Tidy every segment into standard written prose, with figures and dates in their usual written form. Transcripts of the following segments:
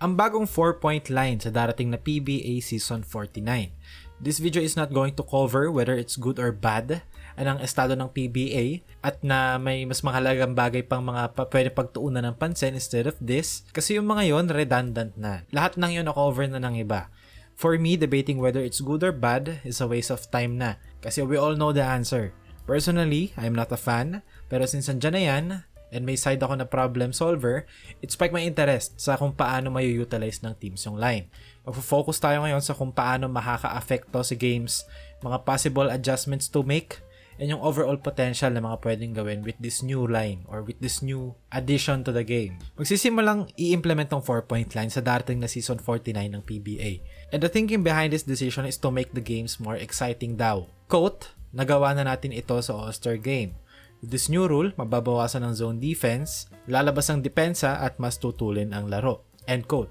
ang bagong 4-point line sa darating na PBA Season 49. This video is not going to cover whether it's good or bad ang estado ng PBA at na may mas mahalagang bagay pang mga pwede pagtuunan ng pansin instead of this kasi yung mga yon redundant na. Lahat ng yun na-cover na ng iba. For me, debating whether it's good or bad is a waste of time na kasi we all know the answer. Personally, I'm not a fan pero since andyan na yan and may side ako na problem solver, it spiked my interest sa kung paano mayu-utilize ng teams yung line. Mag-focus tayo ngayon sa kung paano makaka-affect to sa games, mga possible adjustments to make, and yung overall potential na mga pwedeng gawin with this new line or with this new addition to the game. Magsisimulang i-implement tong 4-point line sa darating na Season 49 ng PBA. And the thinking behind this decision is to make the games more exciting daw. Quote, nagawa na natin ito sa All-Star Game. With this new rule, mababawasan ang zone defense, lalabas ang depensa at mas tutulin ang laro. End quote.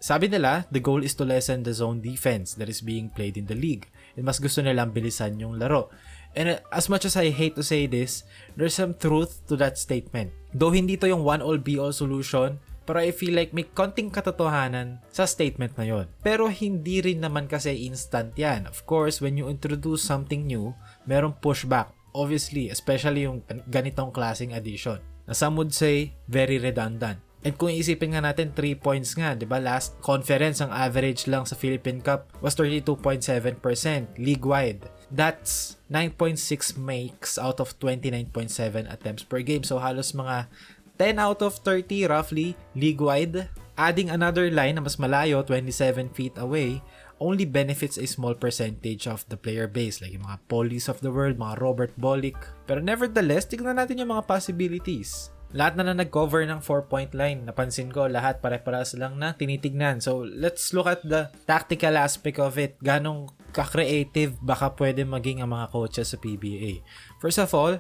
Sabi nila, the goal is to lessen the zone defense that is being played in the league. And mas gusto nilang bilisan yung laro. And as much as I hate to say this, there's some truth to that statement. Though hindi to yung one-all-be-all solution, pero I feel like may konting katotohanan sa statement na yon. Pero hindi rin naman kasi instant yan. Of course, when you introduce something new, merong pushback. Obviously, especially yung ganitong klaseng addition. Na some would say, very redundant. And kung iisipin nga natin, 3 points nga, di ba? Last conference, ang average lang sa Philippine Cup was 32.7% league-wide. That's 9.6 makes out of 29.7 attempts per game. So halos mga 10 out of 30 roughly league-wide. Adding another line na mas malayo, 27 feet away, only benefits a small percentage of the player base. Like yung mga Polies of the world, mga Robert Bolick. Pero nevertheless, tignan natin yung mga possibilities. Lahat na nag-cover ng 4-point line. Napansin ko, lahat pare-paras lang na tinitignan. So, let's look at the tactical aspect of it. Ganong ka-creative baka pwede maging ang mga coaches sa PBA. First of all,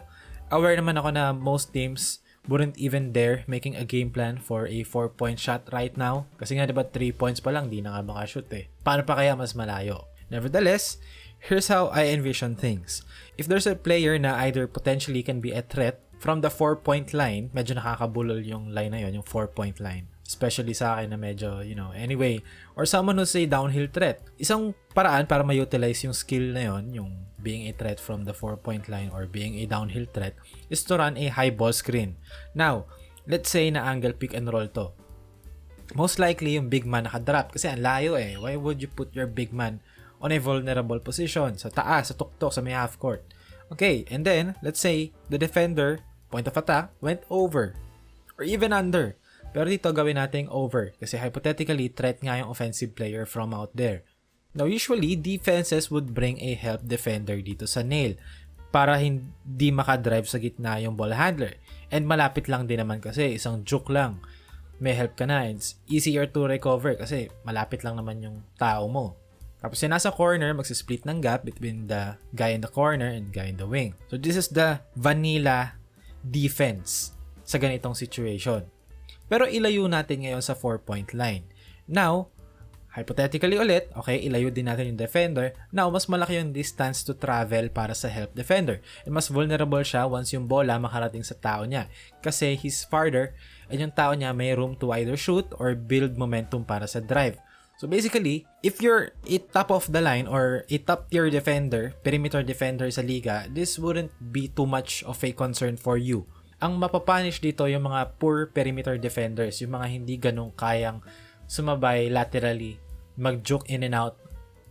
aware naman ako na most teams wouldn't even dare making a game plan for a 4-point shot right now. Kasi nga diba 3 points pa lang, di na nga makashoot eh. Paano pa kaya mas malayo? Nevertheless, here's how I envision things. If there's a player na either potentially can be a threat from the 4-point line, medyo nakakabulol yung line na yun, yung 4-point line. Especially sa akin na medyo, anyway. Or someone who's a downhill threat. Isang paraan para ma-utilize yung skill na yun, yung being a threat from the 4-point line or being a downhill threat, is to run a high ball screen. Now, let's say na angle pick and roll to. Most likely, yung big man nakadrop kasi ang layo eh. Why would you put your big man on a vulnerable position? Sa taas, sa tuktok, sa may half court. Okay, and then, let's say, the defender point of attack went over or even under. Pero dito gawin natin over kasi hypothetically threat nga yung offensive player from out there. Now usually defenses would bring a help defender dito sa nail para hindi makadrive sa gitna yung ball handler. And malapit lang din naman kasi isang juke lang. May help ka na. It's easier to recover kasi malapit lang naman yung tao mo. Tapos yung nasa corner, magsisplit ng gap between the guy in the corner and guy in the wing. So this is the vanilla defense sa ganitong situation. Pero ilayo natin ngayon sa 4-point line. Now, hypothetically ulit, okay, ilayo din natin yung defender. Now, mas malaki yung distance to travel para sa help defender. And mas vulnerable siya once yung bola makarating sa tao niya. Kasi he's farther and yung tao niya may room to either shoot or build momentum para sa drive. So basically, if you're a top of the line or a top tier defender, perimeter defender sa liga, this wouldn't be too much of a concern for you. Ang mapapunish dito yung mga poor perimeter defenders, yung mga hindi ganong kayang sumabay laterally, mag-juke in and out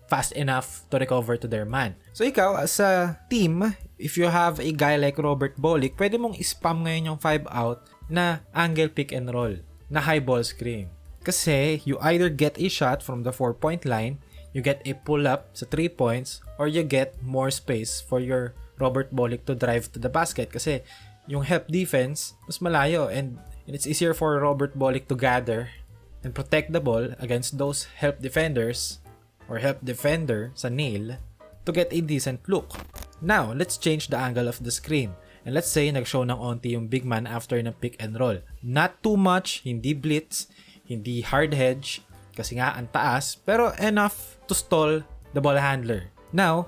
fast enough to recover to their man. So ikaw, as a team, if you have a guy like Robert Bolick, pwede mong spam ngayon yung 5 out na angle pick and roll, na high ball screen. Kasi you either get a shot from the 4-point line, you get a pull-up sa 3 points, or you get more space for your Robert Bolick to drive to the basket. Kasi yung help defense, mas malayo and it's easier for Robert Bolick to gather and protect the ball against those help defenders or help defender sa nail to get a decent look. Now, let's change the angle of the screen. And let's say nag-show ng onti yung big man after ng pick and roll. Not too much, hindi blitz, hindi hard hedge, kasi nga ang taas, pero enough to stall the ball handler. Now,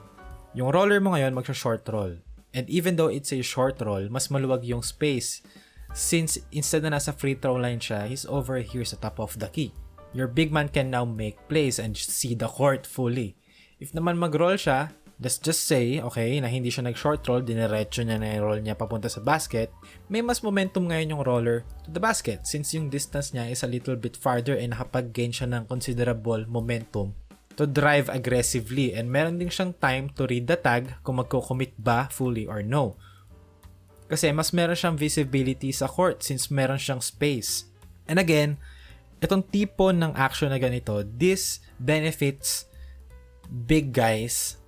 yung roller mo ngayon magsha-short roll. And even though it's a short roll, mas maluwag yung space since instead na nasa free throw line siya, he's over here sa top of the key. your big man can now make plays and see the court fully. If naman mag-roll siya, let's just say, okay, na hindi siya nag-short roll, diniretso niya na yung roll niya papunta sa basket, may mas momentum ngayon yung roller to the basket since yung distance niya is a little bit farther and nakapag-gain siya ng considerable momentum to drive aggressively, and meron din siyang time to read the tag kung magko-commit ba fully or no. Kasi mas meron siyang visibility sa court since meron siyang space. And again, itong tipo ng action na ganito, this benefits big guys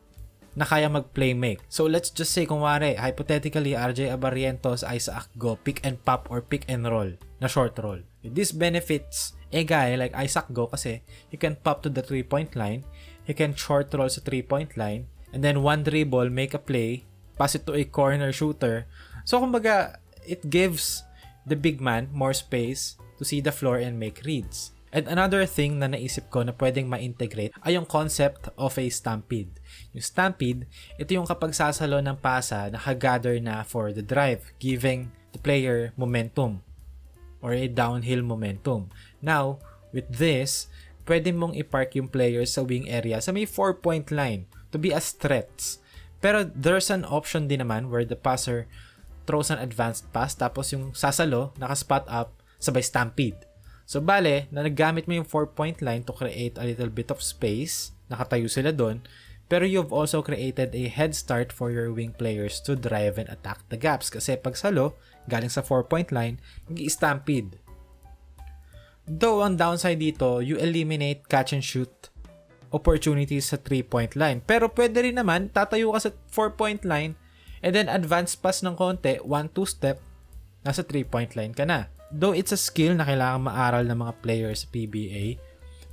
na kaya mag-play make. So let's just say, kung wari, hypothetically, 𝗧𝗵𝗵𝗵𝗵𝗵𝗵, isa Go, pick and pop or pick and roll na short roll. This benefits a guy like 𝗧𝗵𝗵𝗵𝗵 kasi he can pop to the 3-point line, he can short roll sa 3-point line, and then one dribble, make a play, pass it to a corner shooter. So kumbaga, it gives the big man more space to see the floor and make reads. And another thing na naisip ko na pwedeng ma-integrate ay yung concept of a stampede. Yung stampede, ito yung kapag sasalo ng pasa, nakagather na for the drive, giving the player momentum or a downhill momentum. Now, with this, pwede mong ipark yung player sa wing area sa may 4-point line to be as threats. Pero there's an option din naman where the passer throws an advanced pass tapos yung sasalo, naka-spot up, sabay stampede. So bale, na naggamit mo yung 4-point line to create a little bit of space, nakatayo sila doon, pero you've also created a head start for your wing players to drive and attack the gaps. Kasi pag salo, galing sa 4-point line, nag-i-stampede. Though ang downside dito, you eliminate catch and shoot opportunities sa 3-point line. Pero pwede rin naman, tatayo ka sa 4-point line, and then advance pass ng konti, 1-2 step, nasa 3-point line ka na. Though it's a skill na kailangan maaral ng mga players sa PBA,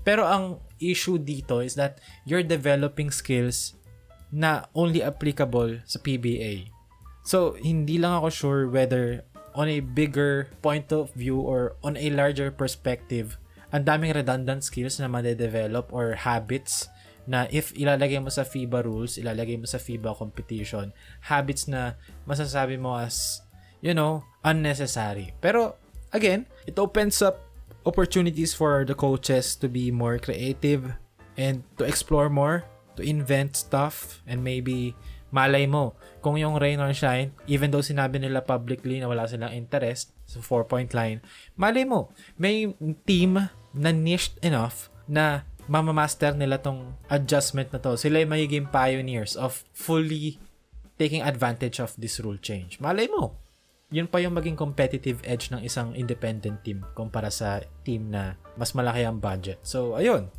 pero ang issue dito is that you're developing skills na only applicable sa PBA. So, hindi lang ako sure whether on a bigger point of view or on a larger perspective, ang daming redundant skills na made-develop or habits na if ilalagay mo sa FIBA rules, ilalagay mo sa FIBA competition, habits na masasabi mo as, unnecessary. Pero, again, it opens up opportunities for the coaches to be more creative and to explore more, to invent stuff, and maybe, malay mo, kung yung rain or shine, even though sinabi nila publicly na wala silang interest sa 4-point line, malay mo, may team na niched enough na mamamaster nila tong adjustment na to. Sila yung magiging pioneers of fully taking advantage of this rule change. Malay mo, yun pa yung maging competitive edge ng isang independent team kumpara sa team na mas malaki ang budget. So, ayun.